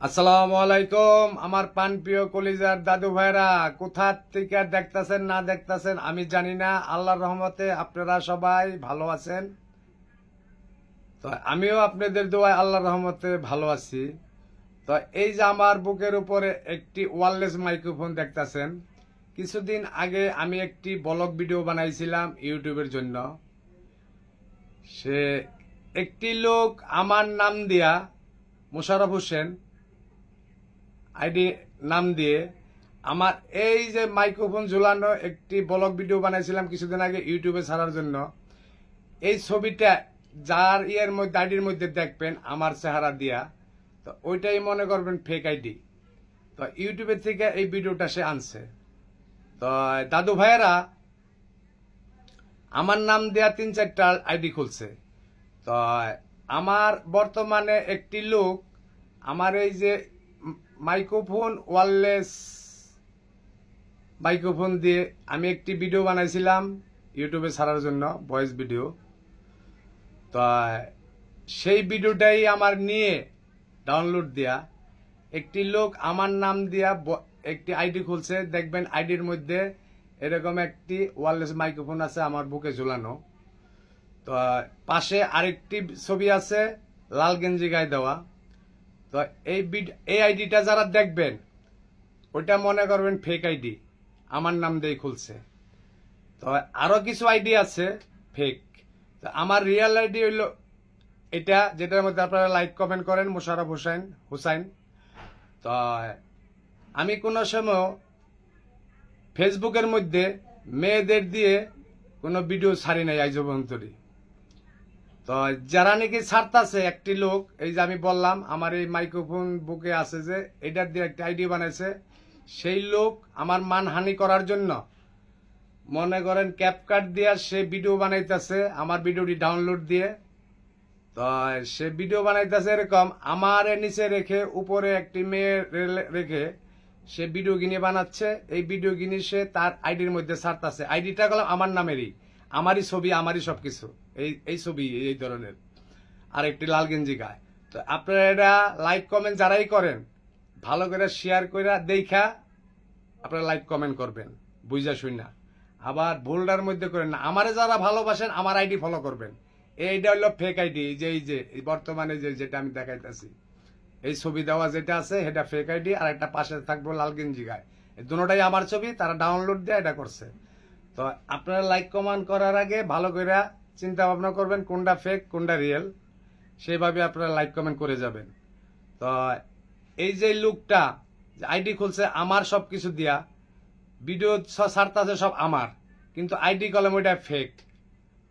আসসালামু আলাইকুম আমার প্রাণপ্রিয় কলিজার দাদু ভাইরা, কোথা থেকে দেখতাছেন না দেখতাছেন আমি জানি না। আল্লাহর রহমতে আপনারা সবাই ভালো আছেন। তো আমিও আপনাদের দোয়ায় আল্লাহর রহমতে ভালো আছি। তো এই যে আমার বুকের উপরে একটি ওয়্যারলেস মাইক্রোফোন দেখতাছেন। কিছুদিন আগে আমি একটি ব্লগ ভিডিও বানাইছিলাম ইউটিউবের জন্য। সে একটি লোক আমার নাম দিয়া, মোশাররফ হোসেন আইডি নাম দিয়ে, আমার এই যে মাইক্রোফোন ঝুলানো একটি ব্লগ ভিডিও বানাইছিলাম কিছুদিন আগে ইউটিউবে ছাড়ার জন্য। এই ছবিটা যার মধ্যে আইডির মধ্যে দেখবেন আমার চেহারা দিয়া, তো ওইটাই মনে করবেন ফেক আইডি। তো ইউটিউবের থেকে এই ভিডিওটা সে আনছে। তো দাদু ভাইয়েরা আমার নাম দেয়া 3-4টা আইডি খুলছে। তো আমার বর্তমানে একটি লোক আমার এই যে মাইক্রোফোন ওয়্যারলেস মাইক্রোফোন দিয়ে আমি একটি ভিডিও বানাইছিলাম ইউটিউবে ছাড়ার জন্য, ভয়েস ভিডিও। তো সেই ভিডিওটাই আমার নিয়ে ডাউনলোড দিয়া একটি লোক আমার নাম দিয়া একটি আইডি খুলছে। দেখবেন আইডির মধ্যে এরকম একটি ওয়্যারলেস মাইক্রোফোন আছে আমার বুকে ঝুলানো। তো পাশে আরেকটি ছবি আছে লাল গেঞ্জি গায়ে দেওয়া। তো এই আইডিটা যারা দেখবেন ওইটা মনে করবেন ফেক আইডি, আমার নাম দিয়ে খুলছে। তো আরো কিছু আইডি আছে ফেক। তো আমার রিয়েল আইডি হইল এটা, যেটার মধ্যে আপনারা লাইক কমেন্ট করেন মোশাররফ হোসেন। তো আমি কোনো সময় ফেসবুকের মধ্যে মেয়েদের দিয়ে কোনো ভিডিও ছাড়ি নাই আইজ পর্যন্ত। তো যারা নাকি ছাড়তাছে, একটি লোক এই যে আমি বললাম আমার এই মাইক্রোফোন বুকে আছে যে এটার দিয়ে একটা আইডি বানাইছে, সেই লোক আমার মানহানি করার জন্য মনে করেন ক্যাপকাট দিয়ে সে ভিডিও বানাইতেছে আমার ভিডিওটি ডাউনলোড দিয়ে। তো সে ভিডিও বানাইতেছে এরকম আমার নিচে রেখে উপরে একটি মেয়ে রেখে সে ভিডিও কিনে বানাচ্ছে। এই ভিডিও কিনে সে তার আইডির মধ্যে ছাড়তেছে। আইডিটা গেলাম আমার নামেরই, আমারই ছবি, আমারই সবকিছু, এই ছবি এই ধরনের, আর একটি লাল গেঞ্জি গায়ে। তো আপনারা এটা লাইক কমেন্ট যারাই করেন ভালো করে শেয়ার করে দেখা আপনারা লাইক কমেন্ট করবেন, বুঝা শুনা। আবার ভুলটার মধ্যে করেন না। আমারে যারা ভালোবাসেন আমার আইডি ফলো করবেন। এইটা হলো ফেক আইডি। এই যে বর্তমানে যেটা আমি দেখাইতেছি, এই ছবি দেওয়া যেটা আছে সেটা ফেক আইডি, আর একটা পাশে থাকবো লাল গেঞ্জি গায়ে। এই দুটোটাই আমার ছবি, তারা ডাউনলোড দিয়ে এটা করছে। তো আপনারা লাইক কমেন্ট করার আগে ভালো করে চিন্তা ভাবনা করবেন কোনটা ফেক কোনটা রিয়েল, সেইভাবে আপনারা লাইক কমেন্ট করে যাবেন। তো এই যে লোকটা আইডি খুলছে আমার সবকিছু দিয়া, ভিডিও ছাড়তেছে সব আমার, কিন্তু আইডি কলম ওইটা ফেক।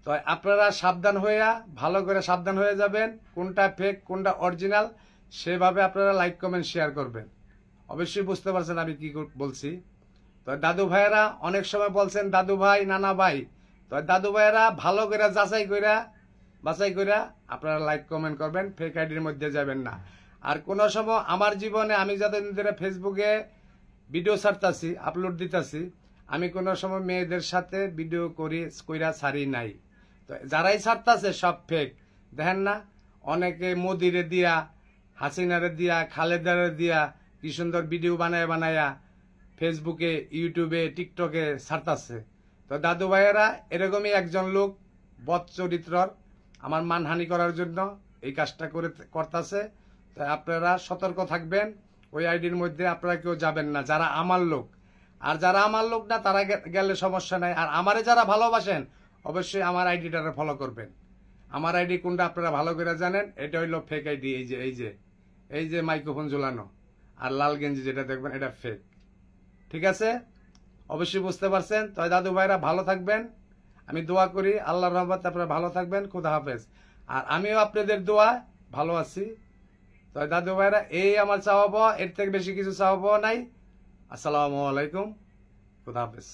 তো আপনারা সাবধান হইয়া ভালো করে সাবধান হয়ে যাবেন কোনটা ফেক কোনটা অরিজিনাল, সেভাবে আপনারা লাইক কমেন্ট শেয়ার করবেন। অবশ্যই বুঝতে পারছেন আমি কি বলছি। তো দাদু ভাইয়েরা অনেক সময় বলছেন দাদু ভাই নানা ভাই, তো দাদু ভাইয়েরা ভালো করে বাছাই করে আপনারা লাইক কমেন্ট করবেন, ফেক আইডির মধ্যে যাবেন না। আর কোন সময় আমার জীবনে আমি যতদিন ধরে ফেসবুকে ভিডিও ছাড়তাছি আপলোড দিতাছি, আমি কোন সময় মেয়েদের সাথে ভিডিও কইরা ছাড়ি নাই। তো যারাই ছাড়তাছে সব ফেক। দেখেন না অনেকে মোদিরে দিয়া, হাসিনারে দিয়া, খালেদারে দিয়া কি সুন্দর ভিডিও বানায়া ফেসবুকে, ইউটিউবে, টিকটকে ছাড়তাছে। তো দাদু ভাইয়েরা এরকমই একজন লোক বদ চরিত্রর আমার মানহানি করার জন্য এই কাজটা করতেছে। তো আপনারা সতর্ক থাকবেন, ওই আইডির মধ্যে আপনারা কেউ যাবেন না যারা আমার লোক। আর যারা আমার লোক না তারা গেলে সমস্যা নাই। আর আমারে যারা ভালোবাসেন অবশ্যই আমার আইডিটারে ফলো করবেন। আমার আইডি কোনটা আপনারা ভালো করে জানেন, এটা হইলো ফেক আইডি। এই যে মাইক্রোফোন ঝুলানো আর লাল গেঞ্জি যেটা দেখবেন এটা ফেক। ঠিক আছে, অবশ্যই বুঝতে পারছেন। তো দাদু ভাইরা ভালো থাকবেন, আমি দোয়া করি আল্লাহর রহমতে আপনারা ভালো থাকবেন। খুদা হাফেজ। আর আমিও আপনাদের দোয়া ভালো আছি। তো দাদু ভাইরা এই আমার চাওয়া পাওয়া, এর থেকে বেশি কিছু চাওয়া পাওয়া নাই। আসসালামু আলাইকুম, খুদা হাফেজ।